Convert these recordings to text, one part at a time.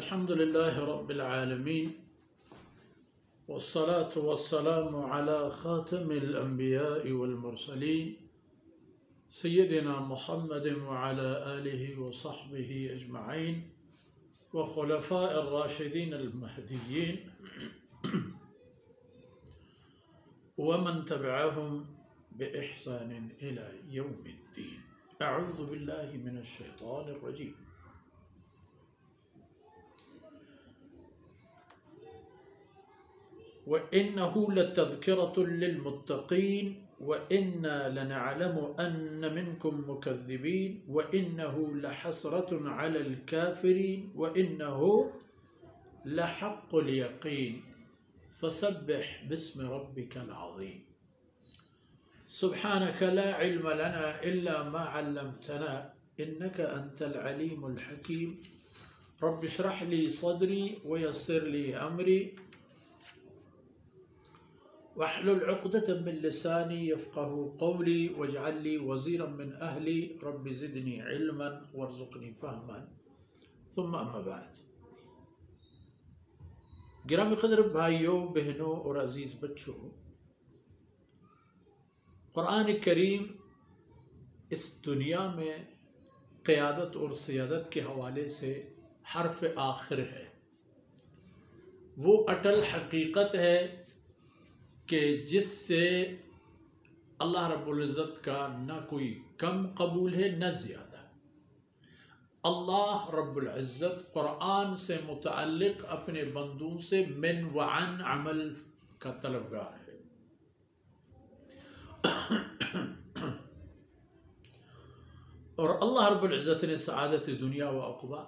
الحمد لله رب العالمين والصلاة والسلام على خاتم الأنبياء والمرسلين سيدنا محمد وعلى آله وصحبه أجمعين وخلفاء الراشدين المهديين ومن تبعهم بإحسان إلى يوم الدين. أعوذ بالله من الشيطان الرجيم. وَإِنَّهُ لَتَذْكِرَةٌ لِّلْمُتَّقِينَ وَإِنَّا لَنَعْلَمُ أَنَّ مِنكُم مُّكَذِّبِينَ وَإِنَّهُ لَحَسْرَةٌ عَلَى الْكَافِرِينَ وَإِنَّهُ لَحَقُّ الْيَقِينِ فَسَبِّحْ بِاسْمِ رَبِّكَ الْعَظِيمِ. سبحانك لا علم لنا إلا ما علمتنا إنك أنت العليم الحكيم. رب اشرح لي صدري ويسر لي أمري واحلل عقدة من لساني يفقه قولي واجعل لي وزيرا من أهلي رب زدني علما وارزقني فهما. ثم أما بعد. گرامی قدر بھائیوں بہنوں اور عزیز بچوں، قرآن کریم اس دنیا میں قیادت اور سیادت کے حوالے سے حرف آخر ہے. وہ اٹل حقیقت ہے کہ جس سے اللہ رب العزت کا نہ کوئی کم قبول ہے نہ زیادہ. اللہ رب العزت قرآن سے متعلق اپنے بندوں سے من وعن عمل کا طلبگار ہے. اور اللہ رب العزت نے سعادت دنیا و عقبہ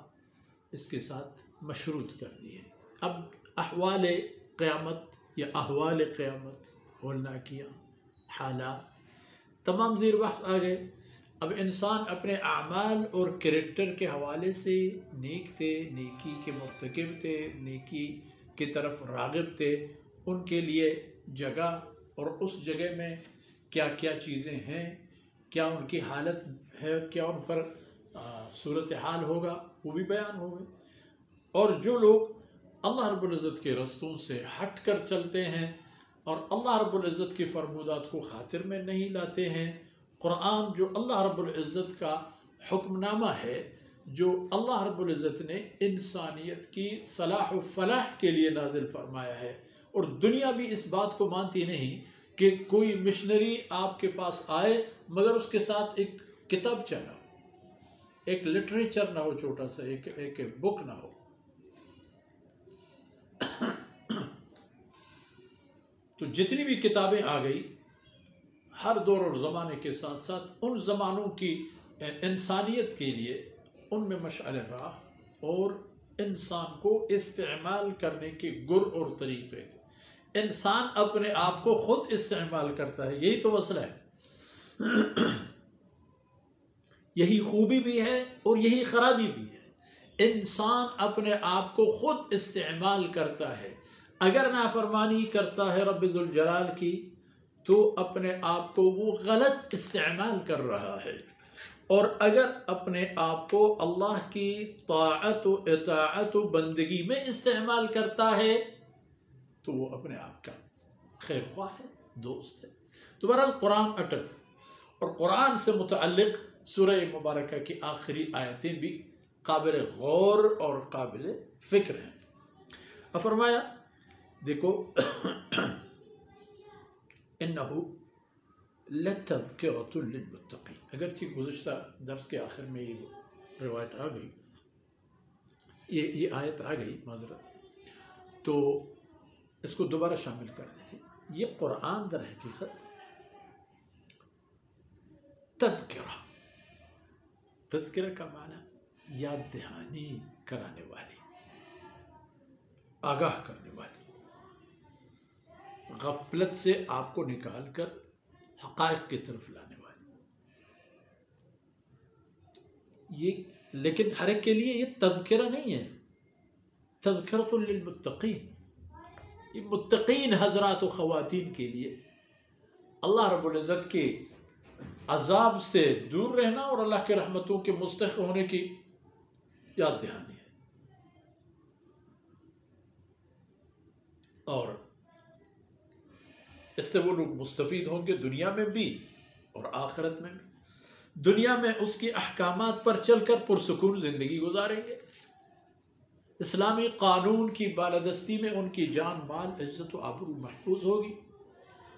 اس کے ساتھ مشروط کر دی ہے. اب احوال قیامت یا احوال قیامت ہولناکیاں حالات تمام زیر بحث آ گئے. اب انسان اپنے اعمال اور کریکٹر کے حوالے سے نیک تھے، نیکی کے مرتکب تھے، نیکی کی طرف راغب تھے، ان کے لیے جگہ اور اس جگہ میں کیا کیا چیزیں ہیں، کیا ان کی حالت ہے، کیا ان پر صورتحال ہوگا، وہ بھی بیان ہوگا. اور جو لوگ اللہ رب العزت کے رستوں سے ہٹ کر چلتے ہیں اور اللہ رب العزت کی فرمودات کو خاطر میں نہیں لاتے ہیں، قرآن جو اللہ رب العزت کا حکم نامہ ہے، جو اللہ رب العزت نے انسانیت کی صلاح و فلاح کے لیے نازل فرمایا ہے، اور دنیا بھی اس بات کو مانتی نہیں کہ کوئی مشنری آپ کے پاس آئے مگر اس کے ساتھ ایک کتابچہ نہ ہو، ایک لٹریچر نہ ہو، چھوٹا سا ایک بک نہ ہو. تو جتنی بھی کتابیں آ گئی ہر دور اور زمانے کے ساتھ ساتھ ان زمانوں کی انسانیت کے لیے ان میں مشعل راہ اور انسان کو استعمال کرنے کے گر اور طریقے تھے. انسان اپنے آپ کو خود استعمال کرتا ہے، یہی تو مسئلہ ہے. یہی خوبی بھی ہے اور یہی خرابی بھی ہے. انسان اپنے آپ کو خود استعمال کرتا ہے. اگر نافرمانی کرتا ہے رب ذوالجلال کی تو اپنے آپ کو وہ غلط استعمال کر رہا ہے، اور اگر اپنے آپ کو اللہ کی طاعت و اطاعت و بندگی میں استعمال کرتا ہے تو وہ اپنے آپ کا خیر خواہ ہے، دوست ہے. تو بہرحال قرآن اٹل، اور قرآن سے متعلق سورہ مبارکہ کی آخری آیتیں بھی قابل غور اور قابل فکر ہیں. فرمایا دیکھو انہو لتذکرۃ للمتقین. اگرچہ گزشتہ درس کے آخر میں یہ روایت آ گئی، یہ آیت آ گئی، معذرت، تو اس کو دوبارہ شامل کرنی تھی. یہ قرآن در حقیقت تذکرہ کا معنی یاد دہانی کرانے والی، آگاہ کرنے والی، غفلت سے آپ کو نکال کر حقائق کی طرف لانے والی. یہ لیکن ہر ایک کے لیے یہ تذکرہ نہیں ہے. تذکرۃ للمتقین، یہ متقین حضرات و خواتین کے لیے اللہ رب العزت کے عذاب سے دور رہنا اور اللہ کے رحمتوں کے مستحق ہونے کی یاد دہانی ہے. اس سے وہ لوگ مستفید ہوں گے دنیا میں بھی اور آخرت میں بھی۔ دنیا میں اس کے احکامات پر چل کر پرسکون زندگی گزاریں گے، اسلامی قانون کی بالادستی میں ان کی جان مال عزت و آبرو محفوظ ہوگی،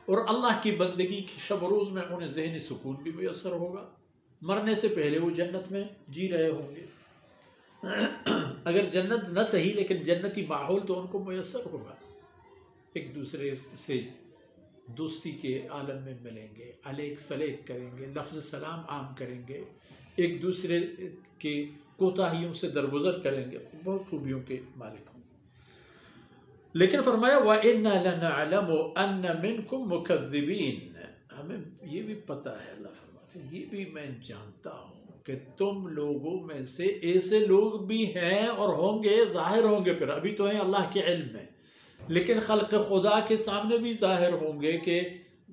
اور اللہ کی بندگی کی شب و روز میں انہیں ذہنی سکون بھی میسر ہوگا۔ مرنے سے پہلے وہ جنت میں جی رہے ہوں گے، اگر جنت نہ صحیح لیکن جنتی ماحول تو ان کو میسر ہوگا۔ ایک دوسرے سے دوستی کے عالم میں ملیں گے، علیک سلیک کریں گے، لفظ سلام عام کریں گے، ایک دوسرے کے کوتاہیوں سے درگزر کریں گے، بہت خوبیوں کے مالک ہوں گے۔ لیکن فرمایا وَإِنَّا لَنَعْلَمُ أَنَّ مِنْكُمْ مُكَذِّبِينَ، ہمیں یہ بھی پتہ ہے، اللہ فرماتے ہیں یہ بھی میں جانتا ہوں کہ تم لوگوں میں سے ایسے لوگ بھی ہیں اور ہوں گے، ظاہر ہوں گے، پھر ابھی تو ہیں اللہ کے علم میں، لیکن خلق خدا کے سامنے بھی ظاہر ہوں گے کہ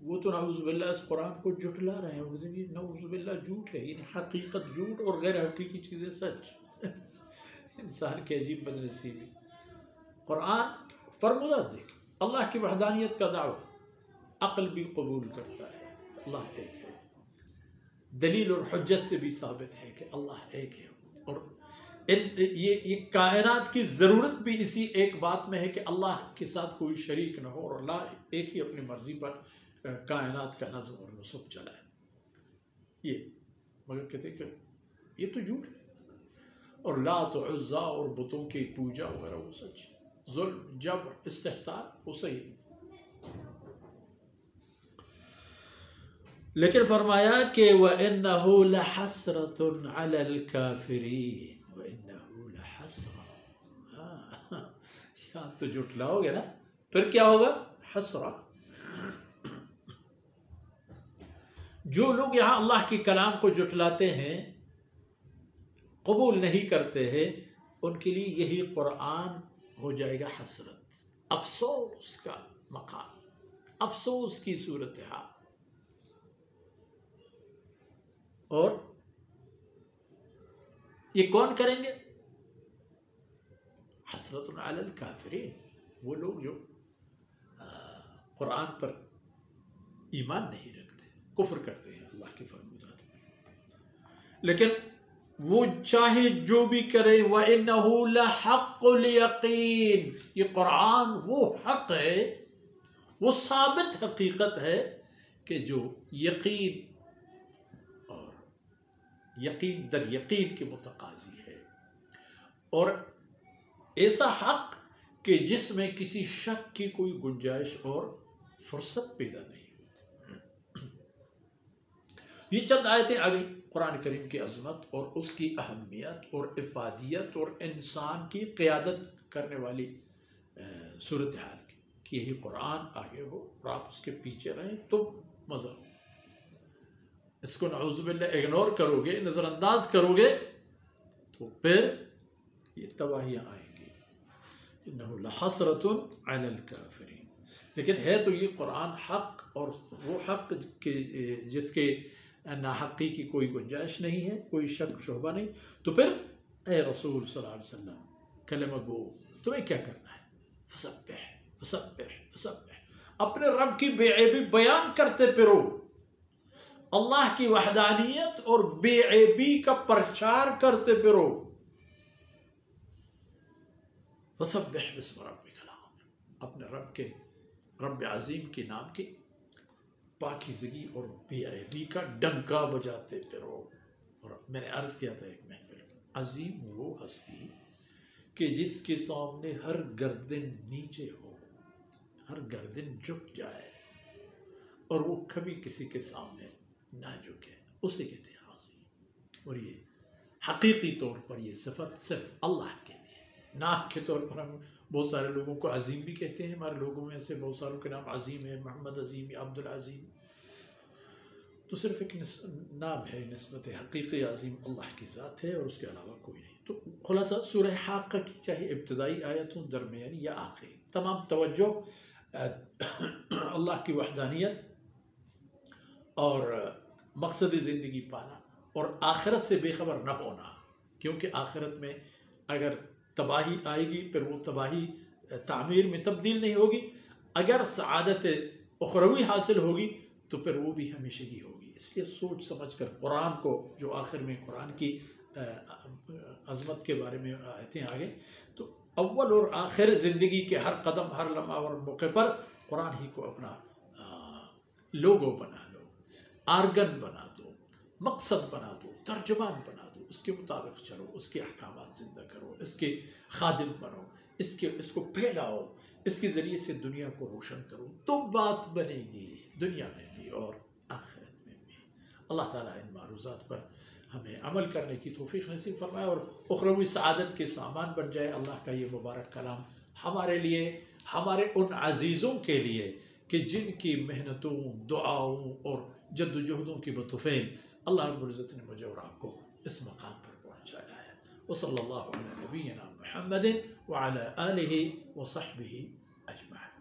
وہ تو نعوذ باللہ اس قرآن کو جھٹلا رہے ہیں، یہ نعوذ باللہ جھوٹ ہے، یہ حقیقت جھوٹ اور غیر حقیقی چیزیں سچ۔ انسان کی عجیب بدنصیبی۔ قرآن فرمودات دیکھ، اللہ کی وحدانیت کا دعویٰ عقل بھی قبول کرتا ہے، اللہ ایک ہے، دلیل اور حجت سے بھی ثابت ہے کہ اللہ ایک ہے، اور یہ کائنات کی ضرورت بھی اسی ایک بات میں ہے کہ اللہ کے ساتھ کوئی شریک نہ ہو، اور اللہ ایک ہی اپنی مرضی پر کائنات کا نظم اور نسق چلائے۔ یہ مگر کہتے ہیں کہ یہ تو جھوٹ ہے، اور لات و عزا اور بتوں کی پوجا وغیرہ وہ سچ، ظلم جبر استحصال وہ صحیح۔ لیکن فرمایا کہ وَإِنَّهُ لَحَسْرَةٌ عَلَى الْكَافِرِينَ، وَإِنَّهُ لَحَسْرَةٌ، یہاں تو جھٹلاؤ گے نا، پھر کیا ہوگا؟ حسرہ۔ جو لوگ یہاں اللہ کے کلام کو جھٹلاتے ہیں، قبول نہیں کرتے ہیں، ان کے لیے یہی قرآن ہو جائے گا حسرت، افسوس کا مقام، افسوس کی صورتحال۔ اور یہ کون کریں گے؟ حسرت علی الکافرین، وہ لوگ جو قرآن پر ایمان نہیں رکھتے، کفر کرتے ہیں اللہ کے فرمودات میں، لیکن وہ چاہے جو بھی کرے وَإِنَّهُ لَحَقُّ الْيَقِينِ، یہ قرآن وہ حق ہے، وہ ثابت حقیقت ہے کہ جو یقین یقین در یقین کے متقاضی ہے، اور ایسا حق کہ جس میں کسی شک کی کوئی گنجائش اور فرصت پیدا نہیں ہوتی۔ یہ چند آیتیں آ گئی قرآن کریم کی عظمت اور اس کی اہمیت اور افادیت اور انسان کی قیادت کرنے والی صورتحال کی، کہ یہی قرآن آگے ہو اور آپ اس کے پیچھے رہیں تو مزہ ہو، اس کو نعوذ باللہ اگنور کرو گے، نظر انداز کرو گے تو پھر یہ تباہیاں آئیں گی۔ انہ لحسرۃ علی الکافرین، لیکن ہے تو یہ قرآن حق، اور وہ حق جس کے ناحقی کی کوئی گنجائش نہیں ہے، کوئی شک شبہ نہیں، تو پھر اے رسول صلی اللہ علیہ وسلم کلمہ گو، تمہیں کیا کرنا ہے؟ فسبح فسبح فسبح، اپنے رب کی بے عیبی بیان کرتے پھرو، اللہ کی وحدانیت اور بے عیبی کا پرچار کرتے پھرو۔ فسبح باسم ربک الاعظم، اپنے رب عظیم کے نام کی پاکیزگی اور بے عیبی کا ڈنکا بجاتے پھرو۔ اور میں نے عرض کیا تھا ایک محفل میں، عظیم وہ ہستی کہ جس کے سامنے ہر گردن نیچے ہو، ہر گردن جھک جائے، اور وہ کبھی کسی کے سامنے نہ جھکے، اسے کہتے ہیں عظیم۔ اور یہ حقیقی طور پر یہ صفت صرف اللہ کے لیے، نام کے طور پر ہم بہت سارے لوگوں کو عظیم بھی کہتے ہیں، ہمارے لوگوں میں ایسے بہت ساروں کے نام عظیم ہے، محمد عظیم، عبد العظیم، تو صرف ایک نام ہے، نسبت حقیقی عظیم اللہ کی ذات ہے اور اس کے علاوہ کوئی نہیں۔ تو خلاصہ سورہ حاقہ کی چاہے ابتدائی آیت ہوں، درمیانی یا آخری، تمام توجہ اللہ کی وحدانیت اور مقصد زندگی پانا اور آخرت سے بے خبر نہ ہونا، کیونکہ آخرت میں اگر تباہی آئے گی پھر وہ تباہی تعمیر میں تبدیل نہیں ہوگی، اگر سعادت اخروی حاصل ہوگی تو پھر وہ بھی ہمیشگی ہوگی. اس لیے سوچ سمجھ کر قرآن کو، جو آخر میں قرآن کی عظمت کے بارے میں آیتیں آگے، تو اول اور آخر زندگی کے ہر قدم، ہر لمحہ اور موقع پر قرآن ہی کو اپنا لوگو بنا لو، آرگن بنا دو، مقصد بنا دو، ترجمان بنا دو، اس کے مطابق چلو، اس کے احکامات زندہ کرو، اس کے خادم بنو، اس کو پھیلاؤ، اس کے ذریعے سے دنیا کو روشن کرو، تو بات بنے گی دنیا میں بھی اور آخرت میں بھی. اللہ تعالیٰ ان معروضات پر ہمیں عمل کرنے کی توفیق نصیب فرمائے اور اخروی سعادت کے سامان بن جائے. اللہ کا یہ مبارک کلام ہمارے لیے، ہمارے ان عزیزوں کے لیے کہ جن کی محنتوں، دعاؤں اور جد و جہدوں کی بطفین اللہ رب العزت نے مجھے اور آپ کو اس مقام پر پہنچایا ہے. وصلی اللہ علی نبینا محمد وعلی آلہ وصحبہ اجمعین.